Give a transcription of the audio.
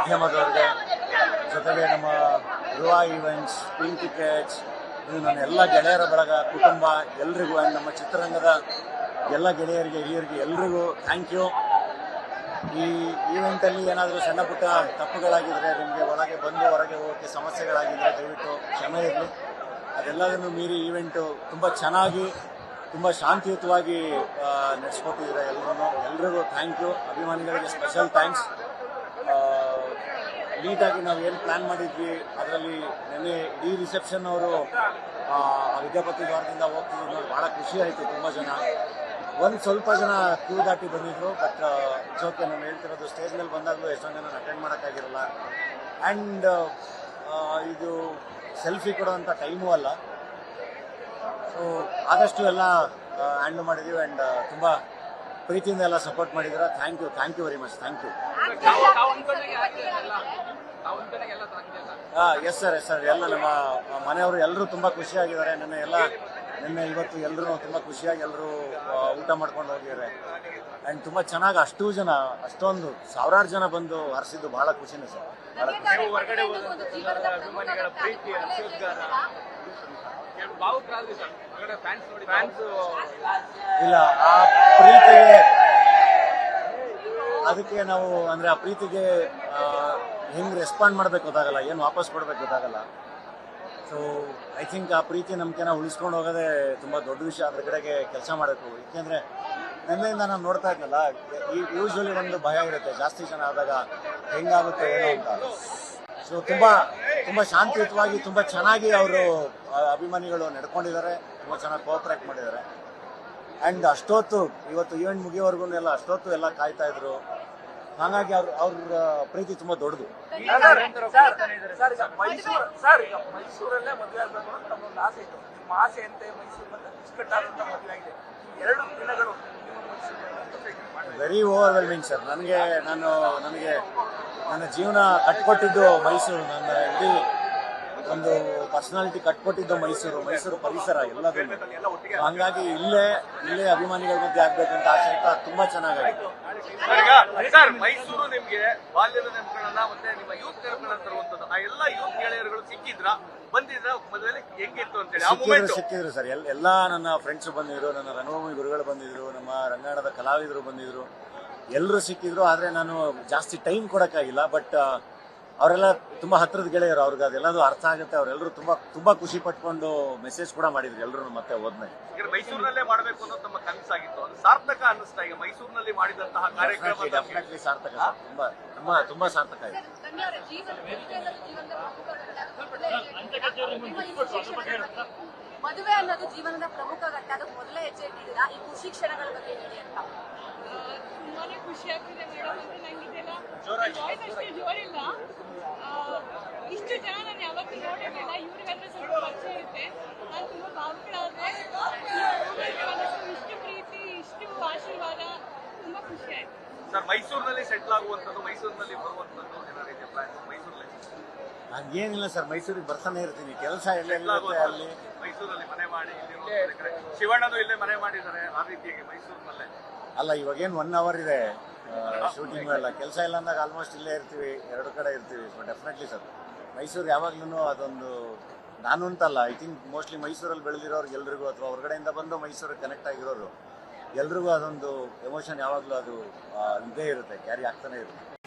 ಮಾಧ್ಯಮದವ್ರಿಗೆ, ಜೊತೆಗೆ ನಮ್ಮ ಯುವ ಈವೆಂಟ್ಸ್, ಪಿಂಕ್ ಟಿಕೆಟ್ಸ್, ಇದು ನನ್ನ ಎಲ್ಲ ಗೆಳೆಯರ ಬಳಗ, ಕುಟುಂಬ ಎಲ್ರಿಗೂ, ಆ್ಯಂಡ್ ನಮ್ಮ ಚಿತ್ರರಂಗದ ಎಲ್ಲ ಗೆಳೆಯರಿಗೆ, ಹಿರಿಯರಿಗೆ ಎಲ್ರಿಗೂ ಥ್ಯಾಂಕ್ ಯು. ಈ ಈವೆಂಟಲ್ಲಿ ಏನಾದರೂ ಸಣ್ಣ ಪುಟ್ಟ ತಪ್ಪುಗಳಾಗಿದ್ದರೆ, ನಿಮಗೆ ಒಳಗೆ ಬಂದು ಹೊರಗೆ ಹೋಗೋಕ್ಕೆ ಸಮಸ್ಯೆಗಳಾಗಿದ್ದರೆ ದಯವಿಟ್ಟು ಕ್ಷಮೆ ಇರಲಿ. ಅದೆಲ್ಲದನ್ನು ಮೀರಿ ಈವೆಂಟು ತುಂಬ ಚೆನ್ನಾಗಿ, ತುಂಬ ಶಾಂತಿಯುತವಾಗಿ ನಡೆಸ್ಕೊಟ್ಟಿದ್ದಾರೆ ಎಲ್ರಿಗೂ ಥ್ಯಾಂಕ್ ಯು. ಅಭಿಮಾನಿಗಳಿಗೆ ಸ್ಪೆಷಲ್ ಥ್ಯಾಂಕ್ಸ್. ನೀಟಾಗಿ ನಾವು ಏನು ಪ್ಲ್ಯಾನ್ ಮಾಡಿದ್ವಿ ಅದರಲ್ಲಿ ನಿನ್ನೆ ಇಡೀ ರಿಸೆಪ್ಷನ್ ಅವರು ವಿದ್ಯಾಪತಿ ದ್ವಾರದಿಂದ ಹೋಗ್ತಿದ್ರು ನೋಡಿ, ಭಾಳ ಖುಷಿ ಆಯಿತು. ತುಂಬ ಜನ, ಸ್ವಲ್ಪ ಜನ ಕ್ಯೂ ದಾಟಿ ಬಂದಿದ್ರು. ಬಟ್ ಓಕೆ, ನಾನು ಹೇಳ್ತಿರೋದು ಸ್ಟೇಜ್ ಮೇಲೆ ಬಂದಾಗಲೂ ಎಷ್ಟೊಂದು ಜನ ಅಟೆಂಡ್ ಮಾಡೋಕ್ಕಾಗಿರಲ್ಲ. ಆ್ಯಂಡ್ ಇದು ಸೆಲ್ಫಿ ಕೊಡೋವಂಥ ಟೈಮೂ ಅಲ್ಲ. ಸೊ ಆದಷ್ಟು ಎಲ್ಲ ಹ್ಯಾಂಡಲ್ ಮಾಡಿದ್ದೀವಿ. ಆ್ಯಂಡ್ ತುಂಬ ಪ್ರೀತಿಯಿಂದ ಎಲ್ಲ ಸಪೋರ್ಟ್ ಮಾಡಿದ್ದೀರಾ. Thank you very much. Thank you. Yes sir ಎಲ್ಲ ನಮ್ಮ ಮನೆಯವರು ಎಲ್ಲರೂ ತುಂಬ ಖುಷಿಯಾಗಿದ್ದಾರೆ. ನಿನ್ನೆ ಇವತ್ತು ಎಲ್ಲರೂ ತುಂಬ ಖುಷಿಯಾಗಿ ಎಲ್ಲರೂ ಊಟ ಮಾಡ್ಕೊಂಡು ಹೋಗಿದ್ದಾರೆ. ಆ್ಯಂಡ್ ತುಂಬ ಚೆನ್ನಾಗಿ ಅಷ್ಟೊಂದು ಸಾವಿರಾರು ಜನ ಬಂದು ಹರಿಸಿದ್ದು ಭಾಳ ಖುಷಿನೇ ಸರ್. ಇಲ್ಲ, ಆ ಪ್ರೀತಿಗೆ, ಅದಕ್ಕೆ ನಾವು ಅಂದರೆ ಆ ಪ್ರೀತಿಗೆ ಹೆಂಗೆ ರೆಸ್ಪಾಂಡ್ ಮಾಡಬೇಕು ಗೊತ್ತಾಗಲ್ಲ, ಏನು ವಾಪಸ್ ಕೊಡಬೇಕು ಗೊತ್ತಾಗಲ್ಲ. ಸೊ ಐ ಥಿಂಕ್ ಆ ಪ್ರೀತಿ ನಂಬಿಕೆನ ಉಳಿಸ್ಕೊಂಡು ಹೋಗೋದೇ ತುಂಬ ದೊಡ್ಡ ವಿಷಯ. ಅದ್ರ ಕಡೆಗೆ ಕೆಲಸ ಮಾಡಬೇಕು. ಏಕೆಂದರೆ ನಿನ್ನೆಯಿಂದ ನಾನು ನೋಡ್ತಾ ಇದ್ನಲ್ಲ, ಯೂಶ್ವಲಿ ಒಂದು ಭಯ ಇರುತ್ತೆ, ಜಾಸ್ತಿ ಜನ ಆದಾಗ ಹೆಂಗಾಗುತ್ತೆ ಏನೋ ಅಂತ. ಸೊ ತುಂಬ ಶಾಂತಿಯುತವಾಗಿ, ತುಂಬ ಚೆನ್ನಾಗಿ ಅವರು ಅಭಿಮಾನಿಗಳು ನಡ್ಕೊಂಡಿದ್ದಾರೆ. ತುಂಬ ಚೆನ್ನಾಗಿ ಕೋಆಪರೇಟ್ ಮಾಡಿದ್ದಾರೆ. ಆ್ಯಂಡ್ ಅಷ್ಟೊತ್ತು ಇವತ್ತು ಈವೆಂಟ್ ಮುಗಿಯೋವರೆಗೂ ಅಷ್ಟೊತ್ತು ಎಲ್ಲ ಕಾಯ್ತಾ ಇದ್ರು. ಹಾಗಾಗಿ ಅವ್ರ ಪ್ರೀತಿ ತುಂಬ ದೊಡ್ಡದು. ಮೈಸೂರಲ್ಲೇ ಮದುವೆ ಆಗಬೇಕು ಅಂತ ನಮ್ಮೊಂದು ಆಸೆ ಇತ್ತು. ನಿಮ್ಮ ಆಸೆ ಅಂತೆ ಮೈಸೂರು ಬಂದ ಇಷ್ಟುಕಟ್ಟಾದಂಥ ಮದುವೆ ಆಗಿದೆ. ಈ 2 ದಿನಗಳು ವೆರಿ ಓವರ್ವೆಲ್ಮಿಂಗ್ ಸರ್. ನನಗೆ ನನ್ನ ಜೀವನ ಕಟ್ಕೊಟ್ಟಿದ್ದು ಮೈಸೂರು. ನನ್ನ ಇಡೀ ಒಂದು ಪರ್ಸನಾಲಿಟಿ ಕಟ್ಕೊಟ್ಟಿದ್ದು ಮೈಸೂರು ಪರಿಸರ ಎಲ್ಲದನ್ನು. ಹಂಗಾಗಿ ಇಲ್ಲೇ ಅಭಿಮಾನಿಗಳ ಮಧ್ಯೆ ಆಗ್ಬೇಕಂತ ಆಸೆ ಇತ್ತು. ಅದು ತುಂಬ ಚೆನ್ನಾಗಾಯಿತು. ಸರ್, ಮೈಸೂರು ನಿಮ್ಗೆ ಬಾಲ್ಯದ ನೆನಪುಗಳನ್ನ ಮತ್ತೆ ನಿಮ್ಮ ಯೂತ್ ನೆನಪುಗಳನ್ನ ತರುವಂತದ್ದು, ಆ ಎಲ್ಲ ಯೂತ್ ಗೆಳೆಯರುಗಳು ಬಂದಿದ್ರ ಮದುವೆಯಲ್ಲಿ ಹೆಂಗಿತ್ತು ಅಂತೇಳಿ ಸಿಕ್ಕಿದ್ರು ಸರ್. ಎಲ್ಲ ನನ್ನ ಫ್ರೆಂಡ್ಸ್ ಬಂದಿದ್ರು, ನನ್ನ ರಂಗಭೂಮಿ ಗುರುಗಳು ಬಂದಿದ್ರು, ನಮ್ಮ ರಂಗಾಯಣದ ಕಲಾವಿದರು ಬಂದಿದ್ರು, ಎಲ್ಲರೂ ಸಿಕ್ಕಿದ್ರು. ಆದರೆ ನಾನು ಜಾಸ್ತಿ ಟೈಮ್ ಕೊಡೋಕ್ಕಾಗಿಲ್ಲ. ಬಟ್ ಅವರೆಲ್ಲ ತುಂಬ ಹತ್ರದ ಗೆಳೆಯರು, ಅವ್ರಿಗೆ ಅದೆಲ್ಲದೂ ಅರ್ಥ ಆಗುತ್ತೆ. ಅವರೆಲ್ಲರೂ ತುಂಬ ಖುಷಿ ಪಟ್ಕೊಂಡು ಮೆಸೇಜ್ ಕೂಡ ಮಾಡಿದ್ರು ಎಲ್ಲರೂ. ಮತ್ತೆ ಹೋದ್ಮೇಲೆ ಮೈಸೂರಿನಲ್ಲೇ ಮಾಡಬೇಕು ಅನ್ನೋದು ತಮ್ಮ ಕನಸಾಗಿತ್ತು, ಅದು ಸಾರ್ಥಕ ಅನ್ನಿಸ್ತಾ ಈಗ ಮೈಸೂರಿನಲ್ಲಿ ಮಾಡಿದಂತಹ ಕಾರ್ಯಕ್ರಮ? ಡೆಫಿನೆಟ್ಲಿ ಸಾರ್ಥಕ, ತುಂಬ ಸಾರ್ಥಕ ಆಯಿತು. ಮದುವೆ ಅನ್ನೋದು ಜೀವನದ ಪ್ರಮುಖ ಘಟ್ಟ, ಅದಕ್ಕೆ ಮೊದಲೇ ಹೆಜ್ಜೆ ಇಟ್ಟಿದ್ದೀರಾ. ಈ ಖುಷಿ ಕ್ಷಣಗಳ ಬಗ್ಗೆ ಹೇಳಿ ಅಂತ. ತುಂಬಾನೇ ಖುಷಿ ಆಗ್ತಿದೆ ಮೇಡಮ್. ಅಂದ್ರೆ ನಂಗಿದೆಲ್ಲ ವಾಯ್ಸ್ ಅಷ್ಟೇ ಜೋರಿಲ್ಲ. ಇಷ್ಟು ಜನ ನಾನು ಯಾವತ್ತೂ ನೋಡಿರಲಿಲ್ಲ. ಇವ್ರಿಗಾದ್ರೆ ಸ್ವಲ್ಪ ಪರಿಚಯ ಇರುತ್ತೆ. ನಾನು ತುಂಬಾ ಭಾವುಕಳಾದೆ. ಇಷ್ಟು ಪ್ರೀತಿ, ಇಷ್ಟು ಆಶೀರ್ವಾದ, ತುಂಬಾ ಖುಷಿ ಆಯ್ತು ಸರ್. ಮೈಸೂರಿನಲ್ಲಿ ಸೆಟ್ಲ್ ಆಗುವಂಥದ್ದು, ಮೈಸೂರಿನಲ್ಲಿ ಬರುವಂಥದ್ದು ಏನಾಗಿದೆ ಪ್ಲಾನ್? ಮೈಸೂರಲ್ಲಿ ಹಂಗೇನಿಲ್ಲ ಸರ್, ಮೈಸೂರಿಗೆ ಬರ್ತಾನೆ ಇರ್ತೀನಿ. ಕೆಲಸ ಅಲ್ಲಿ ಮೈಸೂರಲ್ಲಿ ಮನೆ ಮಾಡಿ, ಶಿವಣ್ಣನು ಇಲ್ಲೇ ಮನೆ ಮಾಡಿದ್ದಾರೆ. ಆ ರೀತಿಯಾಗಿ ಮೈಸೂರಿನಲ್ಲೇ ಅಲ್ಲ, ಇವಾಗೇನು 1 hour ಇದೆ ಶೂಟಿಂಗು ಎಲ್ಲ. ಕೆಲಸ ಇಲ್ಲ ಅಂದಾಗ ಆಲ್ಮೋಸ್ಟ್ ಇಲ್ಲೇ ಇರ್ತೀವಿ, 2 ಕಡೆ ಇರ್ತೀವಿ. ಸೊ ಡೆಫಿನೆಟ್ಲಿ ಸರ್, ಮೈಸೂರು ಯಾವಾಗ್ಲೂ ಅದೊಂದು, ನಾನು ಅಂತಲ್ಲ, ಐ ಥಿಂಕ್ ಮೋಸ್ಟ್ಲಿ ಮೈಸೂರಲ್ಲಿ ಬೆಳೆದಿರೋರು ಎಲ್ರಿಗೂ, ಅಥವಾ ಹೊರಗಡೆಯಿಂದ ಬಂದು ಮೈಸೂರಿಗೆ ಕನೆಕ್ಟ್ ಆಗಿರೋರು ಎಲ್ರಿಗೂ ಅದೊಂದು ಎಮೋಷನ್ ಯಾವಾಗಲೂ ಅದು ಇದೇ ಇರುತ್ತೆ, ಕ್ಯಾರಿ ಆಗ್ತಾನೆ ಇರುತ್ತೆ.